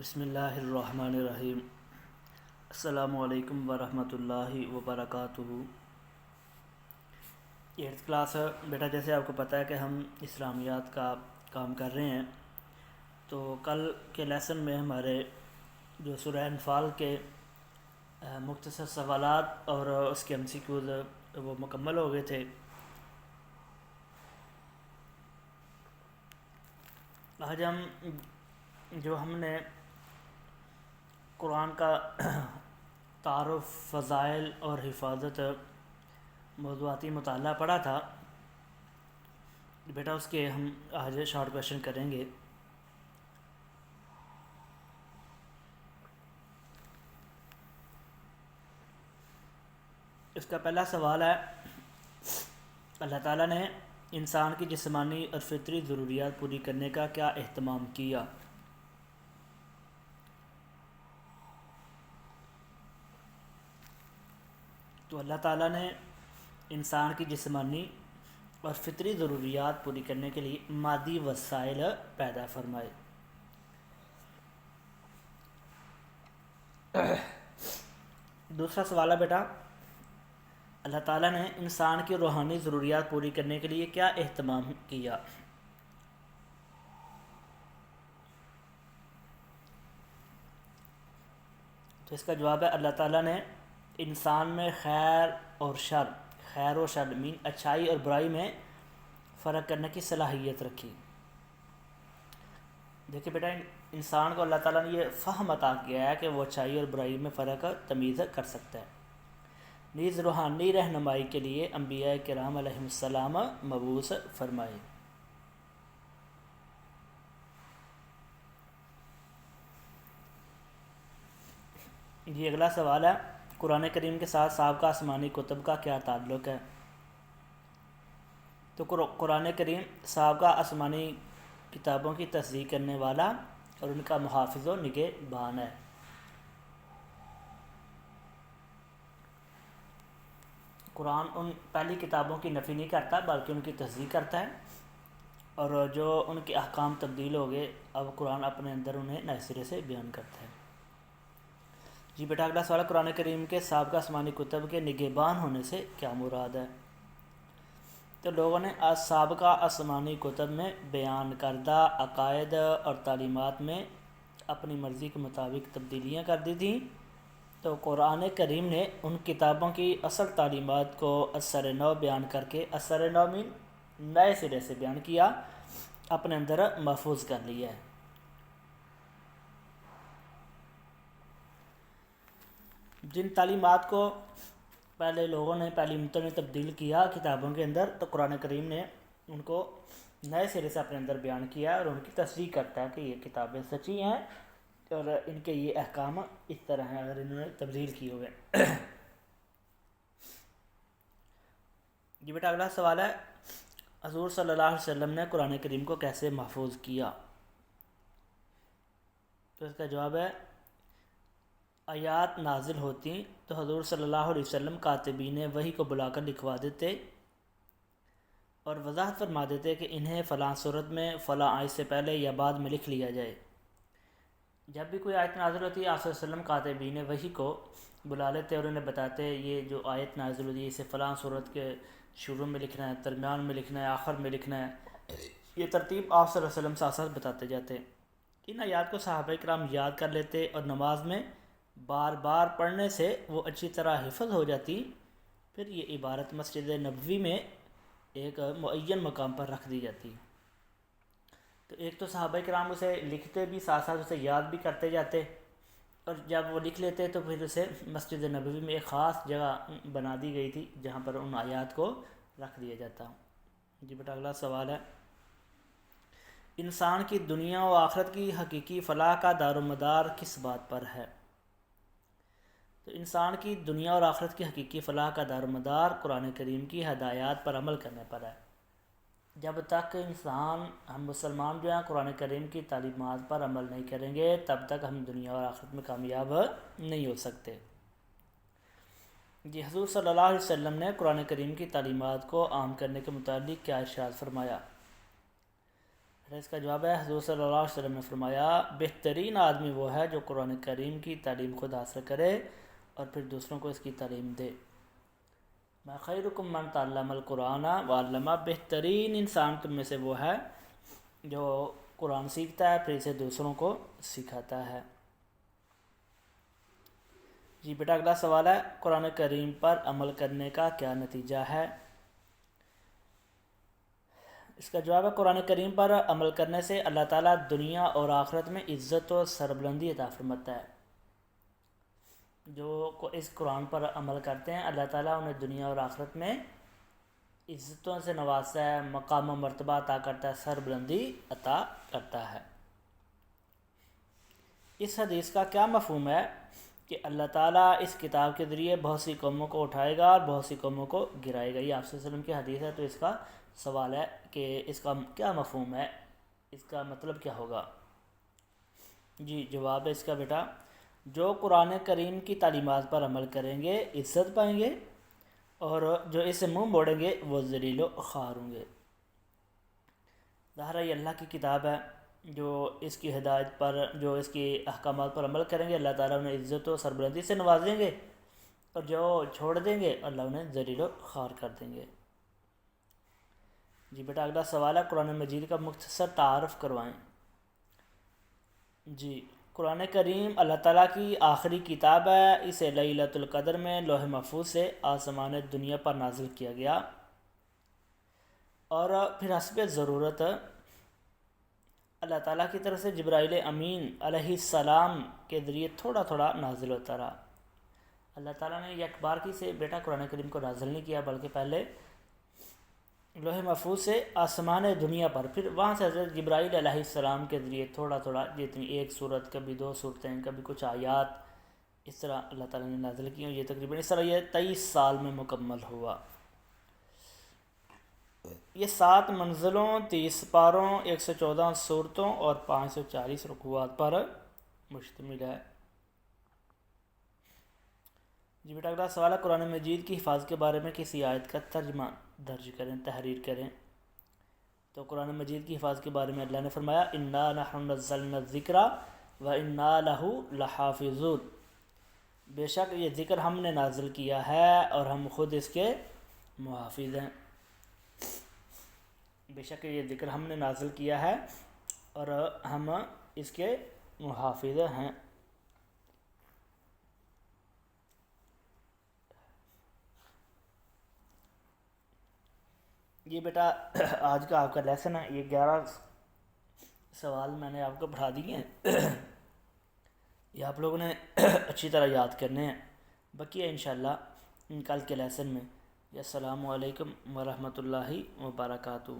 بسم اللہ الرحمن الرحیم۔ السلام علیکم ورحمۃ اللہ وبرکاتہ۔ 8th کلاس بیٹا، جیسے آپ کو پتہ ہے کہ ہم اسلامیات کا کام کر رہے ہیں، تو کل کے لیسن میں ہمارے جو سورہ انفال کے مختصر سوالات اور اس کے MCQs وہ مکمل ہو گئے تھے۔ آج ہم نے قرآن کا تعارف، فضائل اور حفاظت موضوعاتی مطالعہ پڑھا تھا بیٹا، اس کے ہم آج شارٹ کویشچن کریں گے۔ اس کا پہلا سوال ہے، اللہ تعالیٰ نے انسان کی جسمانی اور فطری ضروریات پوری کرنے کا کیا اہتمام کیا؟ تو اللہ تعالیٰ نے انسان کی جسمانی اور فطری ضروریات پوری کرنے کے لیے مادی وسائل پیدا فرمائے۔ دوسرا سوال ہے بیٹا، اللہ تعالیٰ نے انسان کی روحانی ضروریات پوری کرنے کے لیے کیا اہتمام کیا؟ تو اس کا جواب ہے، اللہ تعالیٰ نے انسان میں خیر و شر مین اچھائی اور برائی میں فرق کرنے کی صلاحیت رکھی۔ دیکھیں بیٹا، انسان کو اللہ تعالیٰ نے یہ فہم عطا کیا ہے کہ وہ اچھائی اور برائی میں فرق تمیز کر سکتا ہے۔ نیز روحانی رہنمائی کے لیے انبیاء کرام علیہ السلام مبعوث فرمائے۔ یہ اگلا سوال ہے، قرآن کریم کے ساتھ سابقہ آسمانی کتب کا کیا تعلق ہے؟ تو قرآن کریم سابقہ آسمانی کتابوں کی تصدیق کرنے والا اور ان کا محافظ و نگہبان ہے۔ قرآن ان پہلی کتابوں کی نفی نہیں کرتا بلکہ ان کی تصدیق کرتا ہے، اور جو ان کے احکام تبدیل ہو گئے اب قرآن اپنے اندر انہیں نئے سرے سے بیان کرتا ہے۔ جی بیٹا، اگلا سوال، قرآن کریم کے سابقہ آسمانی کتب کے نگہبان ہونے سے کیا مراد ہے؟ تو لوگوں نے سابقہ آسمانی کتب میں بیان کردہ عقائد اور تعلیمات میں اپنی مرضی کے مطابق تبدیلیاں کر دی تھیں، تو قرآن کریم نے ان کتابوں کی اصل تعلیمات کو اثر نو بیان کر کے اثر نو میں نئے سرے سے بیان کیا، اپنے اندر محفوظ کر لیا ہے۔ جن تعلیمات کو پہلے لوگوں نے، پہلی امتوں نے تبدیل کیا کتابوں کے اندر، تو قرآن کریم نے ان کو نئے سرے سے اپنے اندر بیان کیا اور ان کی تصدیق کرتا ہے کہ یہ کتابیں سچی ہیں اور ان کے یہ احکام اس طرح ہیں اگر انہوں نے تبدیل کیے ہوئے۔ یہ بیٹا اگلا سوال ہے، حضور صلی اللہ علیہ وسلم نے قرآن کریم کو کیسے محفوظ کیا؟ تو اس کا جواب ہے، آیات نازل ہوتی تو حضور صلی اللہ علیہ وسلم کاتبین وحی کو بلا کر لکھوا دیتے اور وضاحت فرما دیتے کہ انہیں فلاں صورت میں فلاں آیت سے پہلے یا بعد میں لکھ لیا جائے۔ جب بھی کوئی آیت نازل ہوتی آپ صلی اللہ علیہ وسلم کاتبین وحی کو بلا لیتے اور انہیں بتاتے یہ جو آیت نازل ہوتی ہے اسے فلاں صورت کے شروع میں لکھنا ہے، درمیان میں لکھنا ہے، آخر میں لکھنا ہے۔ یہ ترتیب آپ صلی اللہ علیہ وسلم ساتھ ساتھ بتاتے جاتے۔ ان آیات کو صحابہ کرام یاد کر لیتے اور نماز میں بار بار پڑھنے سے وہ اچھی طرح حفظ ہو جاتی، پھر یہ عبارت مسجد نبوی میں ایک معین مقام پر رکھ دی جاتی۔ تو ایک تو صحابہ کرام اسے لکھتے بھی، ساتھ ساتھ اسے یاد بھی کرتے جاتے، اور جب وہ لکھ لیتے تو پھر اسے مسجد نبوی میں ایک خاص جگہ بنا دی گئی تھی جہاں پر ان آیات کو رکھ دیا جاتا۔ جی بیٹا اگلا سوال ہے، انسان کی دنیا و آخرت کی حقیقی فلاح کا دار و مدار کس بات پر ہے؟ تو انسان کی دنیا اور آخرت کی حقیقی فلاح کا دار و مدار قرآن کریم کی ہدایات پر عمل کرنے پر ہے۔ جب تک ہم مسلمان جو ہیں قرآن کریم کی تعلیمات پر عمل نہیں کریں گے تب تک ہم دنیا اور آخرت میں کامیاب نہیں ہو سکتے۔ جی حضور صلی اللہ علیہ وسلم نے قرآن کریم کی تعلیمات کو عام کرنے کے متعلق کیا ارشاد فرمایا؟ پھر اس کا جواب ہے، حضور صلی اللہ علیہ وسلم نے فرمایا بہترین آدمی وہ ہے جو قرآن کریم کی تعلیم خود حاصل کرے اور پھر دوسروں کو اس کی تعلیم دے۔ میں خیرکم من تعلم القرآن وعلمہ، بہترین انسان تم میں سے وہ ہے جو قرآن سیکھتا ہے پھر اسے دوسروں کو سکھاتا ہے۔ جی بیٹا اگلا سوال ہے، قرآن کریم پر عمل کرنے کا کیا نتیجہ ہے؟ اس کا جواب ہے، قرآن کریم پر عمل کرنے سے اللہ تعالیٰ دنیا اور آخرت میں عزت و سربلندی عطا فرماتا ہے۔ جو اس قرآن پر عمل کرتے ہیں اللہ تعالیٰ انہیں دنیا اور آخرت میں عزتوں سے نوازتا ہے، مقام و مرتبہ عطا کرتا ہے، سربلندی عطا کرتا ہے۔ اس حدیث کا کیا مفہوم ہے کہ اللہ تعالیٰ اس کتاب کے ذریعے بہت سی قوموں کو اٹھائے گا اور بہت سی قوموں کو گرائے گا؟ یہ آپ صلی اللہ علیہ وسلم کی حدیث ہے، تو اس کا سوال ہے کہ اس کا کیا مفہوم ہے، اس کا مطلب کیا ہوگا؟ جی جواب ہے اس کا بیٹا، جو قرآن کریم کی تعلیمات پر عمل کریں گے عزت پائیں گے، اور جو اس سے منہ موڑیں گے وہ ذلیل و خوار ہوں گے۔ ظاہر یہ اللہ کی کتاب ہے، جو اس کی ہدایت پر، جو اس کی احکامات پر عمل کریں گے اللہ تعالیٰ انہیں عزت و سربلندی سے نوازیں گے، اور جو چھوڑ دیں گے اللہ انہیں ذلیل و خوار کر دیں گے۔ جی بیٹا اگلا سوال ہے، قرآن مجید کا مختصر تعارف کروائیں۔ جی قرآن کریم اللہ تعالیٰ کی آخری کتاب ہے، اسے لیلۃ القدر میں لوح محفوظ سے آسمان دنیا پر نازل کیا گیا، اور پھر حسب ضرورت اللہ تعالیٰ کی طرف سے جبرائیل امین علیہ السلام کے ذریعے تھوڑا تھوڑا نازل ہوتا رہا۔ اللہ تعالیٰ نے یک بار کی سے بیٹا قرآن کریم کو نازل نہیں کیا، بلکہ پہلے لوح محفوظ سے آسمان دنیا پر، پھر وہاں سے حضرت جبرائیل علیہ السلام کے ذریعے تھوڑا تھوڑا، جتنی ایک صورت، کبھی 2 صورتیں، کبھی کچھ آیات، اس طرح اللہ تعالیٰ نے نازل کی، اور یہ تقریباً اس طرح یہ 23 سال میں مکمل ہوا۔ یہ 7 منزلوں، 30 پاروں، 114 صورتوں اور 540 رکوعات پر مشتمل ہے۔ جی بیٹا اگلا سوال ہے، قرآن مجید کی حفاظت کے بارے میں کسی آیت کا ترجمہ درج کریں، تحریر کریں۔ تو قرآن مجید کی حفاظت کے بارے میں اللہ نے فرمایا، انا نحن نزلنا الذکر وانا لہ لحافظون، بے شک یہ ذکر ہم نے نازل کیا ہے اور ہم خود اس کے محافظ ہیں۔ بے شک یہ ذکر ہم نے نازل کیا ہے اور ہم اس کے محافظ ہیں۔ یہ بیٹا آج کا آپ کا لیسن ہے، یہ 11 سوال میں نے آپ کو پڑھا دیے ہیں، یہ آپ لوگوں نے اچھی طرح یاد کرنے ہیں، باقی ہے انشاءاللہ کل کے لیسن میں۔ السلام علیکم ورحمۃ اللہ وبرکاتہ۔